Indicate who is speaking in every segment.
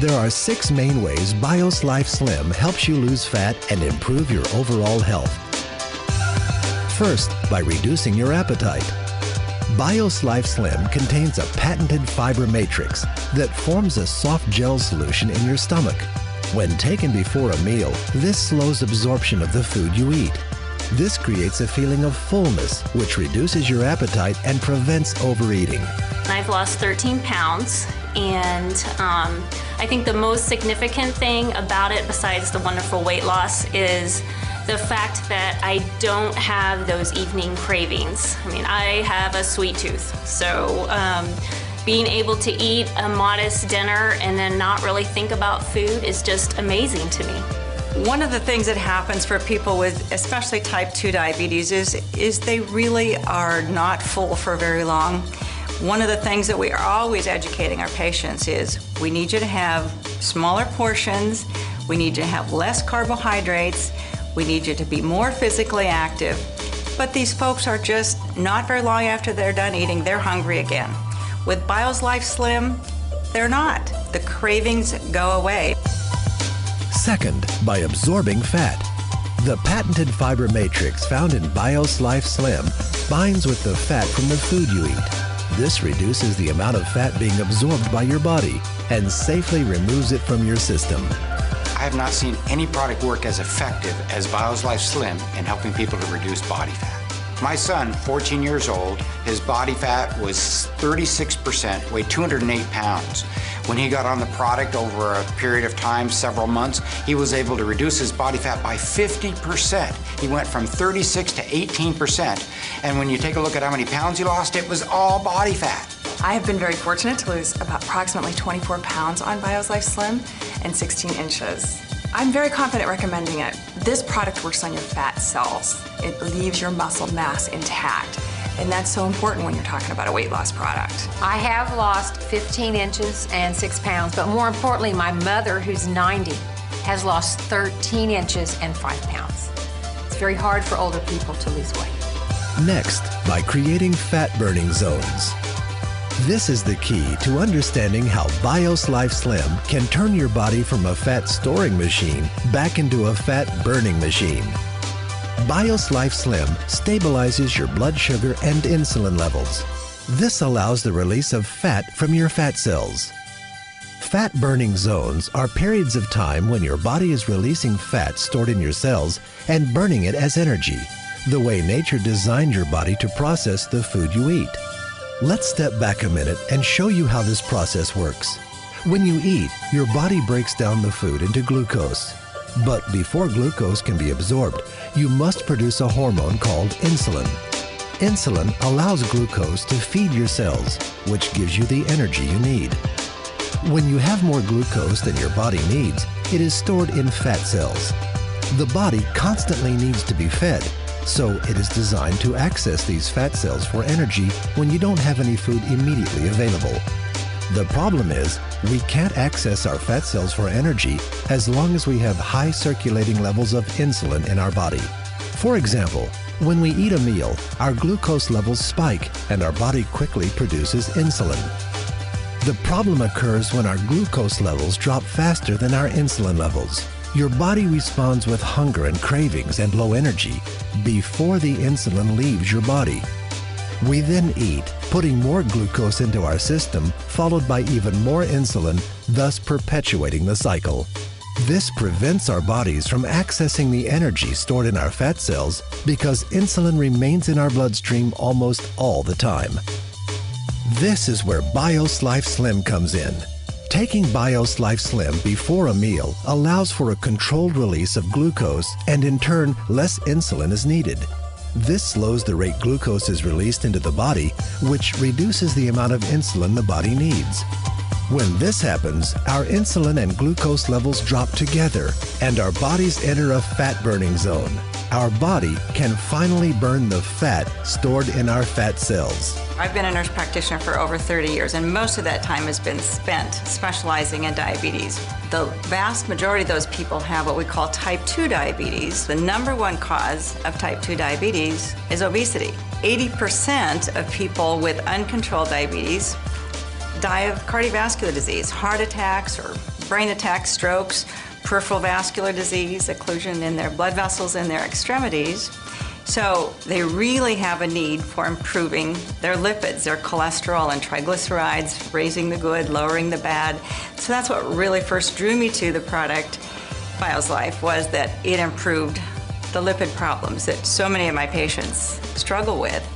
Speaker 1: There are 6 main ways BIOS Life Slim helps you lose fat and improve your overall health. First, by reducing your appetite. BIOS Life Slim contains a patented fiber matrix that forms a soft gel solution in your stomach. When taken before a meal, this slows absorption of the food you eat. This creates a feeling of fullness, which reduces your appetite and prevents overeating.
Speaker 2: I've lost 13 pounds, and I think the most significant thing about it, besides the wonderful weight loss, is the fact that I don't have those evening cravings. I mean, I have a sweet tooth, so being able to eat a modest dinner and then not really think about food is just amazing to me.
Speaker 3: One of the things that happens for people with especially type 2 diabetes is they really are not full for very long. One of the things that we are always educating our patients is we need you to have smaller portions, we need you to have less carbohydrates, we need you to be more physically active. But these folks are just not very long after they're done eating, they're hungry again. With BIOS Life Slim, they're not. The cravings go away.
Speaker 1: Second, by absorbing fat. The patented fiber matrix found in BIOS Life Slim binds with the fat from the food you eat. This reduces the amount of fat being absorbed by your body and safely removes it from your system.
Speaker 4: I have not seen any product work as effective as BIOS Life Slim in helping people to reduce body fat. My son, 14 years old, his body fat was 36%, weighed 208 pounds. When he got on the product over a period of time, several months, he was able to reduce his body fat by 50%. He went from 36 to 18%. And when you take a look at how many pounds he lost, it was all body fat.
Speaker 5: I have been very fortunate to lose approximately 24 pounds on BIOS Life Slim and 16 inches. I'm very confident recommending it. This product works on your fat cells. It leaves your muscle mass intact. And that's so important when you're talking about a weight loss product.
Speaker 6: I have lost 15 inches and 6 pounds, but more importantly, my mother, who's 90, has lost 13 inches and 5 pounds. It's very hard for older people to lose weight.
Speaker 1: Next, by creating fat-burning zones. This is the key to understanding how BIOS Life Slim can turn your body from a fat storing machine back into a fat burning machine. BIOS Life Slim stabilizes your blood sugar and insulin levels. This allows the release of fat from your fat cells. Fat burning zones are periods of time when your body is releasing fat stored in your cells and burning it as energy, the way nature designed your body to process the food you eat. Let's step back a minute and show you how this process works. When you eat, your body breaks down the food into glucose. But before glucose can be absorbed, you must produce a hormone called insulin. Insulin allows glucose to feed your cells, which gives you the energy you need. When you have more glucose than your body needs, it is stored in fat cells. The body constantly needs to be fed, so it is designed to access these fat cells for energy when you don't have any food immediately available. The problem is, we can't access our fat cells for energy as long as we have high circulating levels of insulin in our body. For example, when we eat a meal, our glucose levels spike and our body quickly produces insulin. The problem occurs when our glucose levels drop faster than our insulin levels. Your body responds with hunger and cravings and low energy before the insulin leaves your body. We then eat, putting more glucose into our system, followed by even more insulin, thus perpetuating the cycle. This prevents our bodies from accessing the energy stored in our fat cells because insulin remains in our bloodstream almost all the time. This is where BIOS Life Slim comes in. Taking BIOS Life Slim before a meal allows for a controlled release of glucose, and in turn, less insulin is needed. This slows the rate glucose is released into the body, which reduces the amount of insulin the body needs. When this happens, our insulin and glucose levels drop together, and our bodies enter a fat-burning zone. Our body can finally burn the fat stored in our fat cells.
Speaker 3: I've been a nurse practitioner for over 30 years, and most of that time has been spent specializing in diabetes. The vast majority of those people have what we call type 2 diabetes. The #1 cause of type 2 diabetes is obesity. 80% of people with uncontrolled diabetes die of cardiovascular disease, heart attacks or brain attacks, strokes, peripheral vascular disease, occlusion in their blood vessels in their extremities. So they really have a need for improving their lipids, their cholesterol and triglycerides, raising the good, lowering the bad. So that's what really first drew me to the product, BioSlife, was that it improved the lipid problems that so many of my patients struggle with.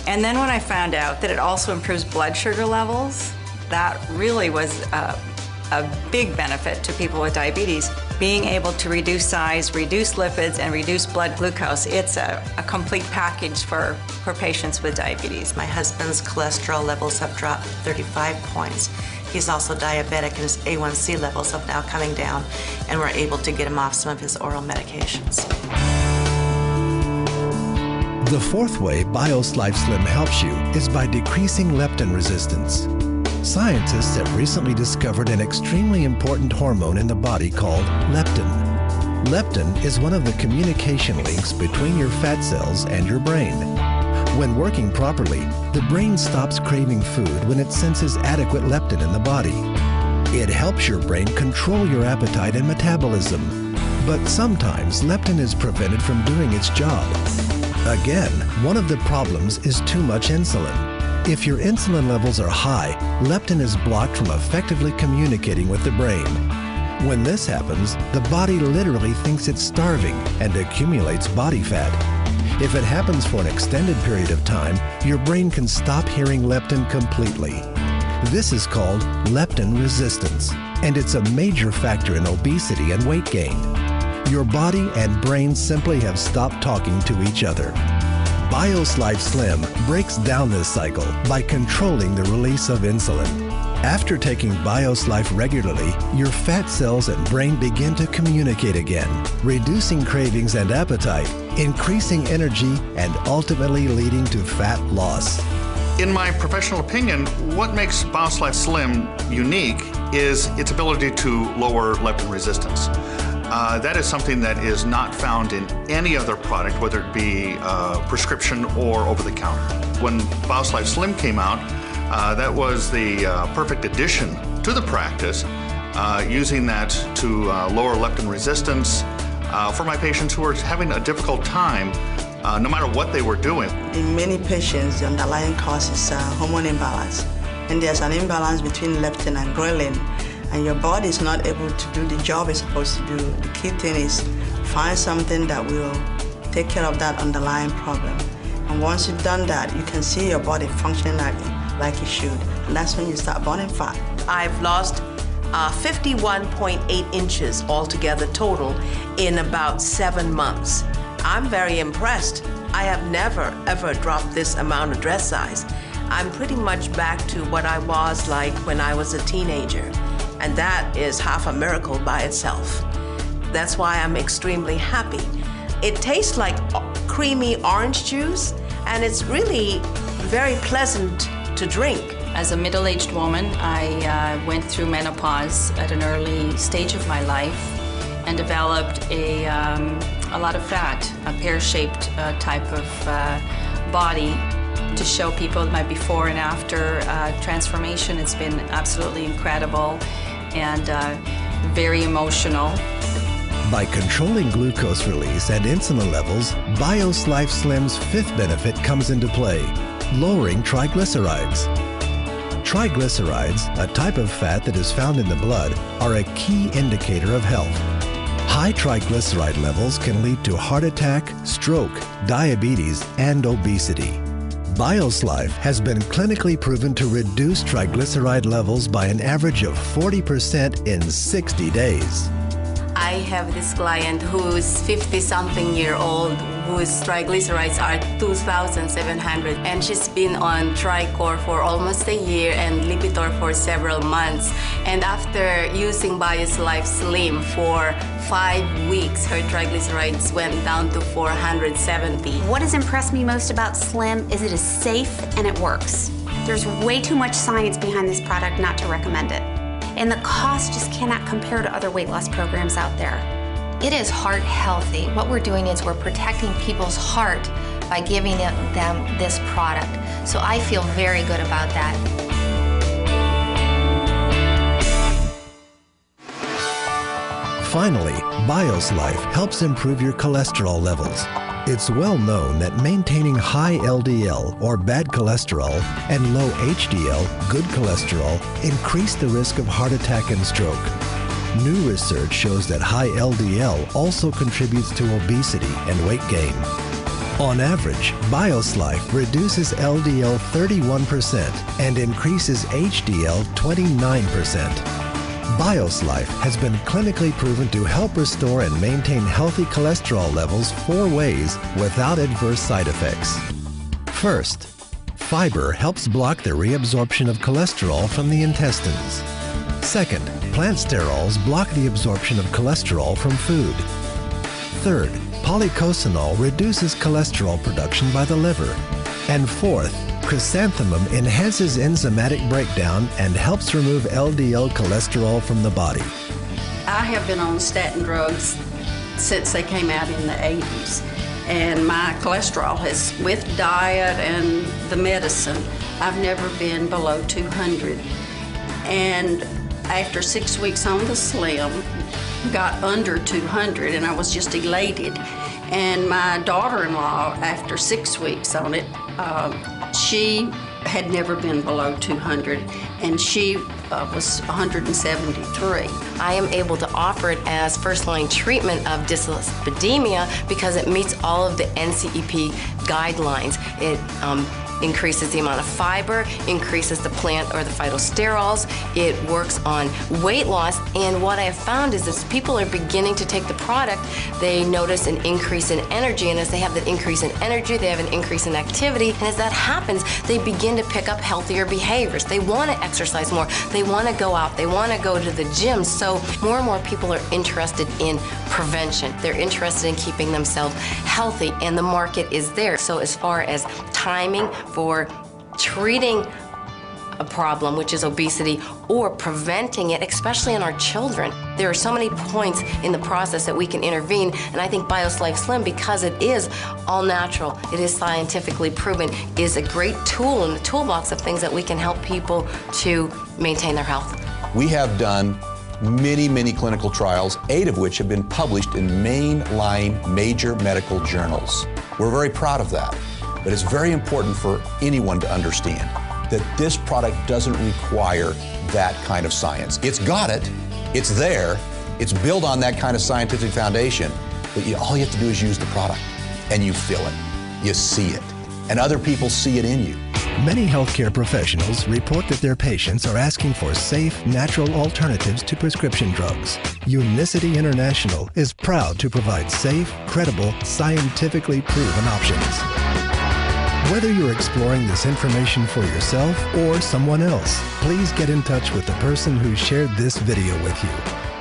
Speaker 3: And then when I found out that it also improves blood sugar levels, that really was a big benefit to people with diabetes. Being able to reduce size, reduce lipids, and reduce blood glucose, it's a complete package for patients with diabetes.
Speaker 7: My husband's cholesterol levels have dropped 35 points. He's also diabetic and his A1C levels have now coming down, and we're able to get him off some of his oral medications.
Speaker 1: The fourth way BioSlife Slim helps you is by decreasing leptin resistance. Scientists have recently discovered an extremely important hormone in the body called leptin. Leptin is one of the communication links between your fat cells and your brain. When working properly, the brain stops craving food when it senses adequate leptin in the body. It helps your brain control your appetite and metabolism. But sometimes leptin is prevented from doing its job. Again, one of the problems is too much insulin. If your insulin levels are high, leptin is blocked from effectively communicating with the brain. When this happens, the body literally thinks it's starving and accumulates body fat. If it happens for an extended period of time, your brain can stop hearing leptin completely. This is called leptin resistance, and it's a major factor in obesity and weight gain. Your body and brain simply have stopped talking to each other. BioSlife Slim breaks down this cycle by controlling the release of insulin. After taking BioSlife regularly, your fat cells and brain begin to communicate again, reducing cravings and appetite, increasing energy, and ultimately leading to fat loss.
Speaker 8: In my professional opinion, what makes BioSlife Slim unique is its ability to lower leptin resistance. That is something that is not found in any other product, whether it be prescription or over-the-counter. When BioSlife Slim came out, that was the perfect addition to the practice, using that to lower leptin resistance for my patients who were having a difficult time no matter what they were doing.
Speaker 9: In many patients, the underlying cause is hormone imbalance. And there's an imbalance between leptin and ghrelin. And your body is not able to do the job it's supposed to do. The key thing is find something that will take care of that underlying problem. And once you've done that, you can see your body functioning like it should. And that's when you start burning fat.
Speaker 10: I've lost 51.8 inches altogether total in about 7 months. I'm very impressed. I have never, ever dropped this amount of dress size. I'm pretty much back to what I was like when I was a teenager. And that is half a miracle by itself. That's why I'm extremely happy. It tastes like creamy orange juice, and it's really very pleasant to drink.
Speaker 11: As a middle-aged woman, I went through menopause at an early stage of my life and developed a lot of fat, a pear-shaped type of body. To show people my before and after transformation, it's been absolutely incredible and very emotional.
Speaker 1: By controlling glucose release and insulin levels, BioSlife Slim's fifth benefit comes into play, lowering triglycerides. Triglycerides, a type of fat that is found in the blood, are a key indicator of health. High triglyceride levels can lead to heart attack, stroke, diabetes, and obesity. BioSlife has been clinically proven to reduce triglyceride levels by an average of 40% in 60 days.
Speaker 11: I have this client who's 50-something year old whose triglycerides are 2,700, and she's been on Tricor for almost a year and Lipitor for several months. And after using BioSlife Slim for 5 weeks, her triglycerides went down to 470.
Speaker 12: What has impressed me most about Slim is it is safe and it works. There's way too much science behind this product not to recommend it. And the cost just cannot compare to other weight loss programs out there.
Speaker 6: It is heart healthy. What we're doing is we're protecting people's heart by giving them this product. So I feel very good about that.
Speaker 1: Finally, BioSlife helps improve your cholesterol levels. It's well known that maintaining high LDL, or bad cholesterol, and low HDL, good cholesterol, increase the risk of heart attack and stroke. New research shows that high LDL also contributes to obesity and weight gain. On average, BioSlife reduces LDL 31% and increases HDL 29%. BioSlife has been clinically proven to help restore and maintain healthy cholesterol levels 4 ways without adverse side effects. First, fiber helps block the reabsorption of cholesterol from the intestines. Second, plant sterols block the absorption of cholesterol from food. Third, polycosanol reduces cholesterol production by the liver. And fourth, chrysanthemum enhances enzymatic breakdown and helps remove LDL cholesterol from the body.
Speaker 13: I have been on statin drugs since they came out in the 80s. And my cholesterol has, with diet and the medicine, I've never been below 200. And after 6 weeks on the Slim, got under 200, and I was just elated. And my daughter-in-law, after 6 weeks on it, she had never been below 200, and she was 173.
Speaker 14: I am able to offer it as first-line treatment of dyslipidemia because it meets all of the NCEP guidelines. It increases the amount of fiber, increases the plant or the phytosterols. It works on weight loss, and what I have found is as people are beginning to take the product, they notice an increase in energy, and as they have that increase in energy, they have an increase in activity, and as that happens, they begin to pick up healthier behaviors. They want to exercise more, they want to go out, they want to go to the gym, so more and more people are interested in prevention. They're interested in keeping themselves healthy, and the market is there. So as far as timing for treating a problem, which is obesity, or preventing it, especially in our children, there are so many points in the process that we can intervene, and I think BioSlife Slim, because it is all natural, it is scientifically proven, is a great tool in the toolbox of things that we can help people to maintain their health.
Speaker 15: We have done many clinical trials, 8 of which have been published in mainline major medical journals. We're very proud of that, but it's very important for anyone to understand that this product doesn't require that kind of science. It's got it, it's there, it's built on that kind of scientific foundation, but all you have to do is use the product, and you feel it, you see it, and other people see it in you.
Speaker 1: Many healthcare professionals report that their patients are asking for safe, natural alternatives to prescription drugs. Unicity International is proud to provide safe, credible, scientifically proven options. Whether you're exploring this information for yourself or someone else, please get in touch with the person who shared this video with you.